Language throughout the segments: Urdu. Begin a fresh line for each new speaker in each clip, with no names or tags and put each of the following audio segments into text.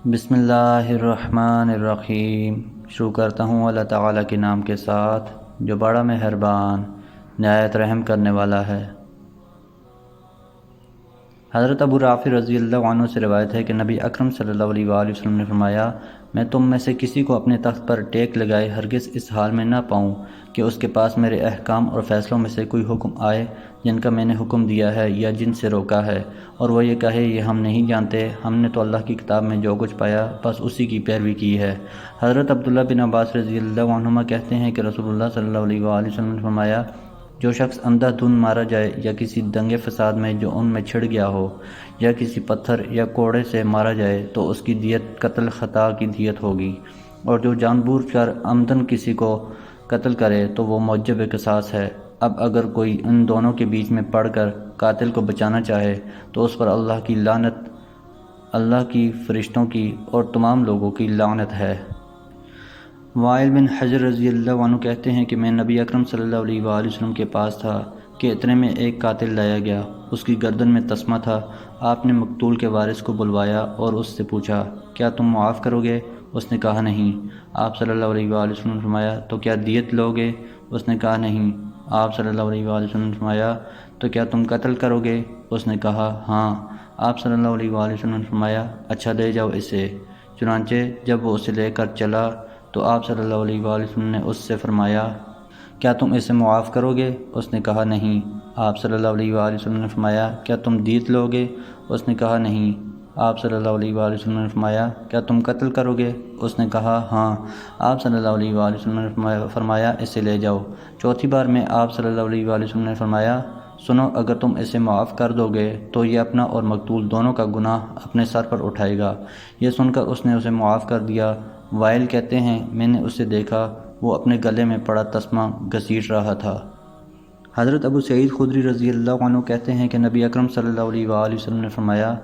بسم اللہ الرحمن الرحیم۔ شروع کرتا ہوں اللہ تعالیٰ کے نام کے ساتھ جو بڑا مہربان نہایت رحم کرنے والا ہے۔ حضرت ابو رافع رضی اللہ عنہ سے روایت ہے کہ نبی اکرم صلی اللہ علیہ وآلہ وسلم نے فرمایا، میں تم میں سے کسی کو اپنے تخت پر ٹیک لگائے ہرگز اس حال میں نہ پاؤں کہ اس کے پاس میرے احکام اور فیصلوں میں سے کوئی حکم آئے جن کا میں نے حکم دیا ہے یا جن سے روکا ہے، اور وہ یہ کہے یہ ہم نہیں جانتے، ہم نے تو اللہ کی کتاب میں جو کچھ پایا بس اسی کی پیروی کی ہے۔ حضرت عبداللہ بن عباس رضی اللہ عنہما کہتے ہیں کہ رسول اللہ صلی اللہ علیہ وآلہ وسلم نے فرمایا، جو شخص اندھا دھند مارا جائے یا کسی دنگے فساد میں جو ان میں چھڑ گیا ہو، یا کسی پتھر یا کوڑے سے مارا جائے تو اس کی دیت قتل خطا کی دیت ہوگی، اور جو جان بوجھ کر عمدن کسی کو قتل کرے تو وہ موجب قصاص ہے۔ اب اگر کوئی ان دونوں کے بیچ میں پڑ کر قاتل کو بچانا چاہے تو اس پر اللہ کی لعنت، اللہ کی، فرشتوں کی اور تمام لوگوں کی لعنت ہے۔ وائل بن حجر رضی اللہ عنہ کہتے ہیں کہ میں نبی اکرم صلی اللہ علیہ وآلہ وسلم کے پاس تھا کہ اتنے میں ایک قاتل لایا گیا، اس کی گردن میں تسمہ تھا۔ آپ نے مقتول کے وارث کو بلوایا اور اس سے پوچھا، کیا تم معاف کرو گے؟ اس نے کہا نہیں۔ آپ صلی اللہ علیہ وآلہ وسلم نے فرمایا، تو کیا دیت لو گے؟ اس نے کہا نہیں۔ آپ صلی اللہ علیہ وآلہ وسلم نے فرمایا، تو کیا تم قتل کرو گے؟ اس نے کہا ہاں۔ آپ صلی اللہ علیہ وآلہ وسلم نے فرمایا، اچھا لے جاؤ اسے۔ چنانچہ جب وہ اسے لے کر چلا تو آپ صلی اللہ علیہ وآلہ وسلم نے اس سے فرمایا، کیا تم اسے معاف کرو گے؟ اس نے کہا نہیں۔ آپ صلی اللہ علیہ وآلہ وسلم نے فرمایا، کیا تم دیت لو گے؟ اس نے کہا نہیں۔ آپ صلی اللہ علیہ وآلہ وسلم نے فرمایا، کیا تم قتل کرو گے؟ اس نے کہا ہاں۔ آپ صلی اللہ علیہ وآلہ وسلم نے فرمایا، اسے لے جاؤ۔ چوتھی بار میں آپ صلی اللہ علیہ وآلہ وسلم نے فرمایا، سنو، اگر تم اسے معاف کر دو گے تو یہ اپنا اور مقتول دونوں کا گناہ اپنے سر پر اٹھائے گا۔ یہ سن کر اس نے اسے معاف کر دیا۔ وائل کہتے ہیں، میں نے اسے دیکھا، وہ اپنے گلے میں پڑا تسمہ گھسیٹ رہا تھا۔ حضرت ابو سعید خدری رضی اللہ عنہ کہتے ہیں کہ نبی اکرم صلی اللہ علیہ وآلہ وسلم نے فرمایا،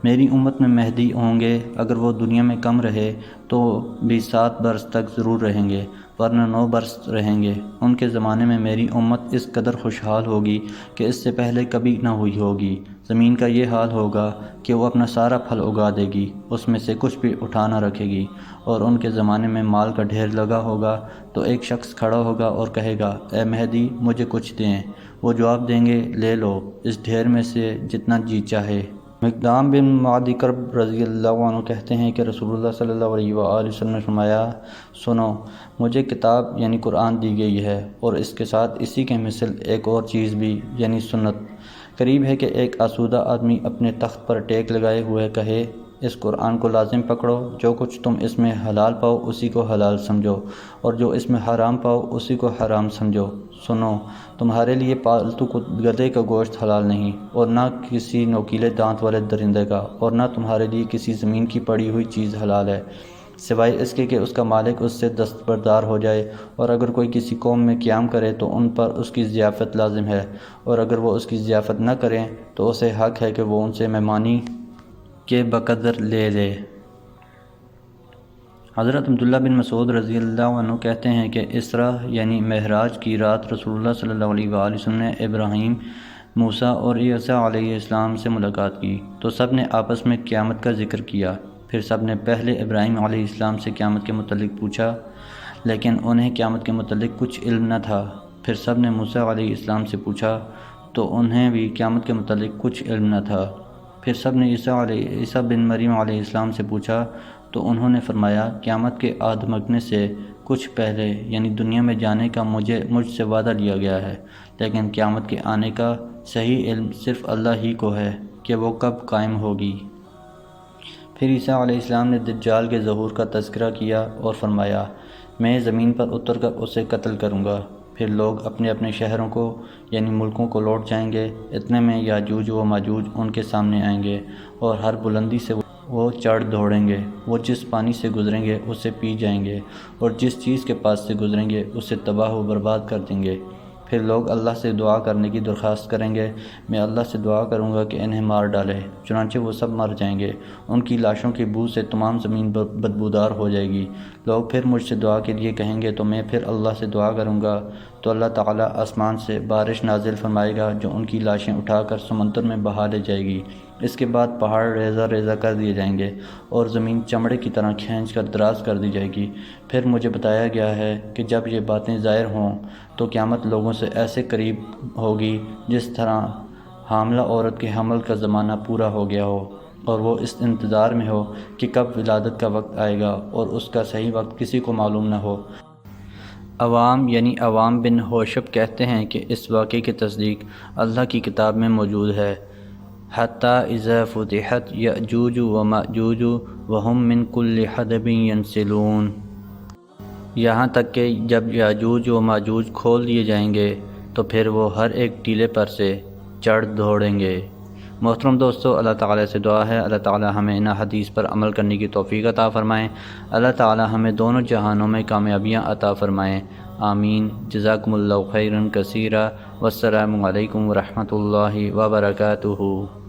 میری امت میں مہدی ہوں گے، اگر وہ دنیا میں کم رہے تو بھی 7 برس تک ضرور رہیں گے، ورنہ 9 برس رہیں گے۔ ان کے زمانے میں میری امت اس قدر خوشحال ہوگی کہ اس سے پہلے کبھی نہ ہوئی ہوگی۔ زمین کا یہ حال ہوگا کہ وہ اپنا سارا پھل اگا دے گی، اس میں سے کچھ بھی اٹھا نہ رکھے گی، اور ان کے زمانے میں مال کا ڈھیر لگا ہوگا تو ایک شخص کھڑا ہوگا اور کہے گا، اے مہدی مجھے کچھ دیں۔ وہ جواب دیں گے، لے لو اس ڈھیر میں سے جتنا جی چاہے۔ مقدام بن معدی کرب رضی اللہ عنہ کہتے ہیں کہ رسول اللہ صلی اللہ علیہ وآلہ وسلم نے فرمایا، سنو، مجھے کتاب یعنی قرآن دی گئی ہے، اور اس کے ساتھ اسی کے مثل ایک اور چیز بھی یعنی سنت۔ قریب ہے کہ ایک آسودہ آدمی اپنے تخت پر ٹیک لگائے ہوئے کہے، اس قرآن کو لازم پکڑو، جو کچھ تم اس میں حلال پاؤ اسی کو حلال سمجھو، اور جو اس میں حرام پاؤ اسی کو حرام سمجھو۔ سنو، تمہارے لیے پالتو گدھے کا گوشت حلال نہیں، اور نہ کسی نوکیلے دانت والے درندے کا، اور نہ تمہارے لیے کسی زمین کی پڑی ہوئی چیز حلال ہے، سوائے اس کے کہ اس کا مالک اس سے دستبردار ہو جائے، اور اگر کوئی کسی قوم میں قیام کرے تو ان پر اس کی ضیافت لازم ہے، اور اگر وہ اس کی ضیافت نہ کریں تو اسے حق ہے کہ وہ ان سے مہمانی کے بقدر لے لے۔ حضرت عبداللہ بن مسعود رضی اللہ عنہ کہتے ہیں کہ اسراء یعنی معراج کی رات رسول اللہ صلی اللہ علیہ وآلہ وسلم نے ابراہیم، موسیٰ اور عیسیٰ علیہ السلام سے ملاقات کی تو سب نے آپس میں قیامت کا ذکر کیا۔ پھر سب نے پہلے ابراہیم علیہ السلام سے قیامت کے متعلق پوچھا، لیکن انہیں قیامت کے متعلق کچھ علم نہ تھا۔ پھر سب نے موسیٰ علیہ السلام سے پوچھا تو انہیں بھی قیامت کے متعلق کچھ علم نہ تھا۔ پھر سب نے عیسیٰ بن مریم علیہ السلام سے پوچھا تو انہوں نے فرمایا، قیامت کے آدمگنے سے کچھ پہلے یعنی دنیا میں جانے کا مجھ سے وعدہ لیا گیا ہے، لیکن قیامت کے آنے کا صحیح علم صرف اللہ ہی کو ہے کہ وہ کب قائم ہوگی۔ پھر عیسیٰ علیہ السلام نے دجال کے ظہور کا تذکرہ کیا اور فرمایا، میں زمین پر اتر کر اسے قتل کروں گا۔ پھر لوگ اپنے اپنے شہروں کو یعنی ملکوں کو لوٹ جائیں گے، اتنے میں یاجوج و ماجوج ان کے سامنے آئیں گے، اور ہر بلندی سے وہ چڑھ دوڑیں گے۔ وہ جس پانی سے گزریں گے اسے پی جائیں گے، اور جس چیز کے پاس سے گزریں گے اسے تباہ و برباد کر دیں گے۔ پھر لوگ اللہ سے دعا کرنے کی درخواست کریں گے، میں اللہ سے دعا کروں گا کہ انہیں مار ڈالے، چنانچہ وہ سب مر جائیں گے، ان کی لاشوں کی بو سے تمام زمین بدبودار ہو جائے گی۔ لوگ پھر مجھ سے دعا کے لیے کہیں گے تو میں پھر اللہ سے دعا کروں گا تو اللہ تعالیٰ آسمان سے بارش نازل فرمائے گا جو ان کی لاشیں اٹھا کر سمندر میں بہا لے جائے گی۔ اس کے بعد پہاڑ ریزہ ریزہ کر دیے جائیں گے اور زمین چمڑے کی طرح کھینچ کر دراز کر دی جائے گی۔ پھر مجھے بتایا گیا ہے کہ جب یہ باتیں ظاہر ہوں تو قیامت لوگوں سے ایسے قریب ہوگی جس طرح حاملہ عورت کے حمل کا زمانہ پورا ہو گیا ہو اور وہ اس انتظار میں ہو کہ کب ولادت کا وقت آئے گا اور اس کا صحیح وقت کسی کو معلوم نہ ہو۔ عوام یعنی عوام بن ہوشب کہتے ہیں کہ اس واقعے کی تصدیق اللہ کی کتاب میں موجود ہے۔ حتیٰ اذا فتحت یأجوج ومأجوج وہم من کل حدب ینسلون، یہاں تک کہ جب یاجوج و ماجوج کھول دیے جائیں گے تو پھر وہ ہر ایک ٹیلے پر سے چڑھ دوڑیں گے۔ محترم دوستو، اللہ تعالیٰ سے دعا ہے اللہ تعالیٰ ہمیں ان حدیث پر عمل کرنے کی توفیق عطا فرمائیں۔ اللہ تعالیٰ ہمیں دونوں جہانوں میں کامیابیاں عطا فرمائیں، آمین۔ جزاکم اللہ خیرا کثیرا، والسلام علیکم ورحمۃ اللہ وبرکاتہ۔